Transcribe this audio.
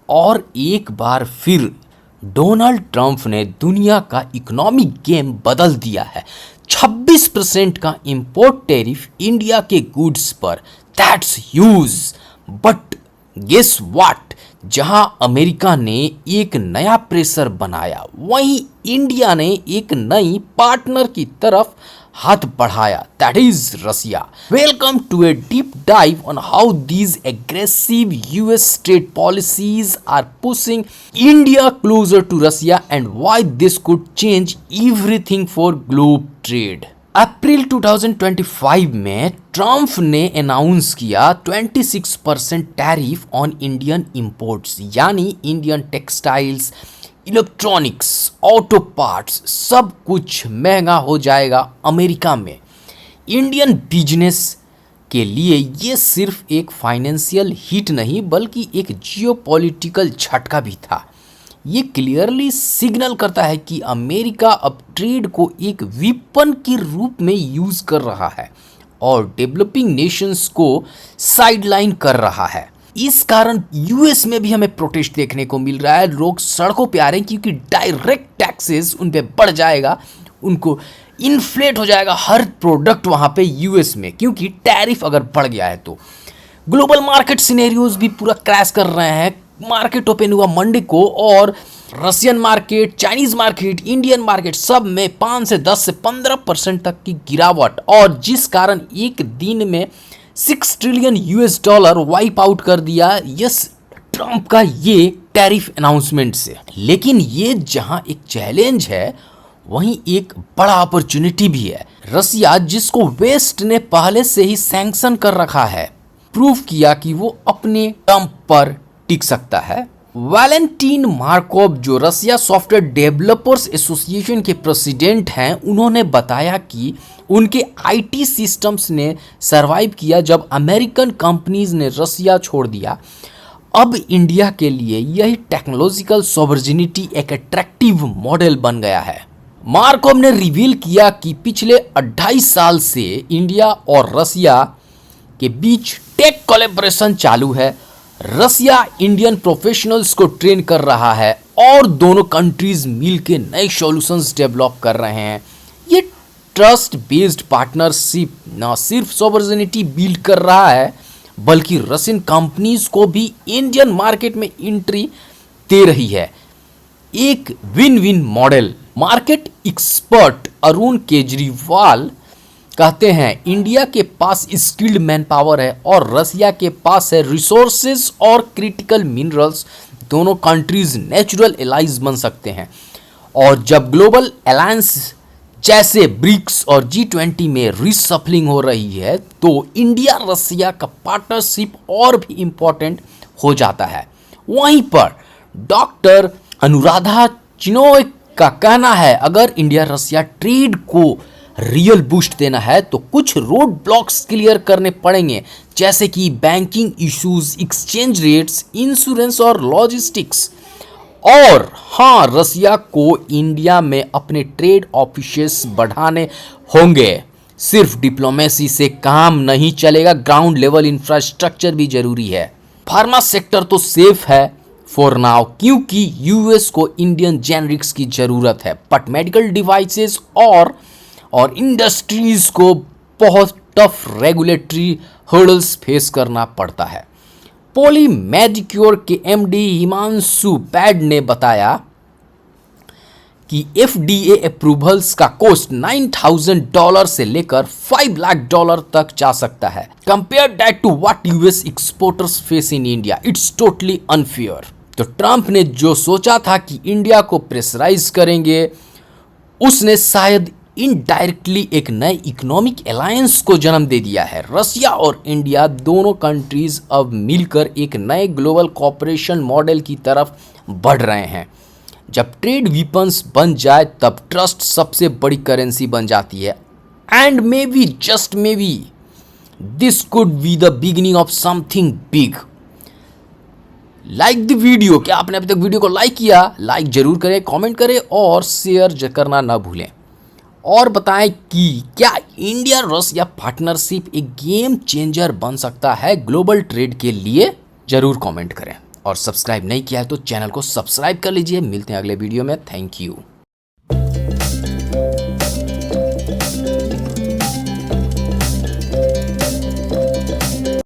और एक बार फिर डोनाल्ड ट्रंप ने दुनिया का इकोनॉमिक गेम बदल दिया है। 26% का इंपोर्ट टैरिफ इंडिया के गुड्स पर, that's huge. But guess what, जहां अमेरिका ने एक नया प्रेशर बनाया, वहीं इंडिया ने एक नई पार्टनर की तरफ हाथ बढ़ाया, that is Russia. Welcome to a deep dive on how these aggressive US trade policies are pushing India closer to Russia and why this could change everything for globe trade. April 2025 में Trump ने announce किया 26% tariff on Indian imports, यानी Indian textiles, electronics, auto parts, सब कुछ महंगा हो जाएगा America में। इंडियन बिजनेस के लिए ये सिर्फ एक फाइनेंशियल हिट नहीं बल्कि एक जियोपॉलिटिकल झटका भी था। ये क्लियरली सिग्नल करता है कि अमेरिका अब ट्रेड को एक वेपन के रूप में यूज कर रहा है और डेवलपिंग नेशंस को साइडलाइन कर रहा है। इस कारण यूएस में भी हमें प्रोटेस्ट देखने को मिल रहा है। लोग सड़कों पे आ रहे हैं क्योंकि डायरेक्ट टैक्सेस उन पे बढ़ जाएगा, उनको इन्फ्लेट हो जाएगा हर प्रोडक्ट वहाँ पे यूएस में, क्योंकि टैरिफ अगर बढ़ गया है तो। ग्लोबल मार्केट सिनेरियोज भी पूरा क्रैश कर रहे हैं। मार्केट ओपन हुआ मंडे को और Russian market, Chinese market, Indian market सब में 5 से 10 से 15% तक की गिरावट, और जिस कारण एक दिन में $6 ट्रिलियन वाइप आउट कर दिया यस ट्रंप का ये टैरिफ अनाउंसमेंट से। लेकिन ये जहां एक चैलेंज है वहीं एक बड़ा अपॉर्चुनिटी भी है। रसिया, जिसको वेस्ट ने पहले से ही सैंक्शन कर रखा है, प्रूव किया कि वो अपने दम पर टिक सकता है। वैलेंटीन मार्कोव, जो रसिया सॉफ्टवेयर डेवलपर्स एसोसिएशन के प्रेसिडेंट हैं, उन्होंने बताया कि उनके आईटी सिस्टम्स ने सरवाइव किया जब अमेरिकन कंपनीज ने रसिया छोड़ दिया। अब इंडिया के लिए यही टेक्नोलॉजिकल सॉवर्जिनिटी एक अट्रैक्टिव मॉडल बन गया है। मार्कोव ने रिवील किया कि पिछले 28 साल से इंडिया और रसिया के बीच टेक कोलैबोरेशन चालू है। रसिया इंडियन प्रोफेशनल्स को ट्रेन कर रहा है और दोनों कंट्रीज मिलकर नए सॉल्यूशंस डेवलप कर रहे हैं। ये ट्रस्ट बेस्ड पार्टनरशिप न सिर्फ सॉवर्जिनिटी बिल्ड कर रहा है बल्कि रशियन कंपनीज को भी इंडियन मार्केट में एंट्री दे रही है। एक win win model. Market expert Arun Kejriwal कहते हैं इंडिया के पास स्किल्ड मैन पावर है और रसिया के पास है रिसोर्सेज और क्रिटिकल मिनरल्स। दोनों कंट्रीज नेचुरल एलाइज बन सकते हैं, और जब ग्लोबल अलायंस जैसे ब्रिक्स और G20 में रिसफलिंग हो रही है तो इंडिया रसिया का पार्टनरशिप और भी इंपॉर्टेंट हो जाता है। वहीं पर डॉक्टर अनुराधा चिनोय का कहना है अगर इंडिया रसिया ट्रेड को रियल बूस्ट देना है तो कुछ रोड ब्लॉक्स क्लियर करने पड़ेंगे, जैसे कि banking issues, exchange rates, insurance और लॉजिस्टिक्स। और हाँ, रसिया को इंडिया में अपने ट्रेड ऑफिसेस बढ़ाने होंगे। सिर्फ डिप्लोमेसी से काम नहीं चलेगा, ग्राउंड लेवल इंफ्रास्ट्रक्चर भी जरूरी है। फार्मा सेक्टर तो सेफ है फॉर नाउ क्योंकि यूएस को इंडियन जेनरिक्स की जरूरत है, बट मेडिकल डिवाइसेस और इंडस्ट्रीज को बहुत टफ रेगुलेटरी हर्डल्स फेस करना पड़ता है। पॉली मेडिक्योर के एमडी हिमांशु बैड ने बताया कि एफडीए अप्रूवल्स का कॉस्ट $9,000 से लेकर $5 लाख तक जा सकता है। Compare that to what US exporters face in India, it's totally unfair. तो ट्रंप ने जो सोचा था कि इंडिया को प्रेशराइज करेंगे, उसने शायद इनडायरेक्टली एक नए इकोनॉमिक अलायंस को जन्म दे दिया है। रसिया और इंडिया दोनों कंट्रीज अब मिलकर एक नए ग्लोबल कॉपरेशन मॉडल की तरफ बढ़ रहे हैं। जब ट्रेड वीपन्स बन जाए तब ट्रस्ट सबसे बड़ी करेंसी बन जाती है। And may be, just may be, this could be the beginning of something big. Like the video. क्या आपने अभी तक वीडियो को लाइक किया? लाइक जरूर करें, कमेंट करें और शेयर करना ना भूलें। और बताएं कि क्या इंडिया रसिया पार्टनरशिप एक गेम चेंजर बन सकता है ग्लोबल ट्रेड के लिए? जरूर कमेंट करें। और सब्सक्राइब नहीं किया है तो चैनल को सब्सक्राइब कर लीजिए। मिलते हैं अगले वीडियो में। Thank you.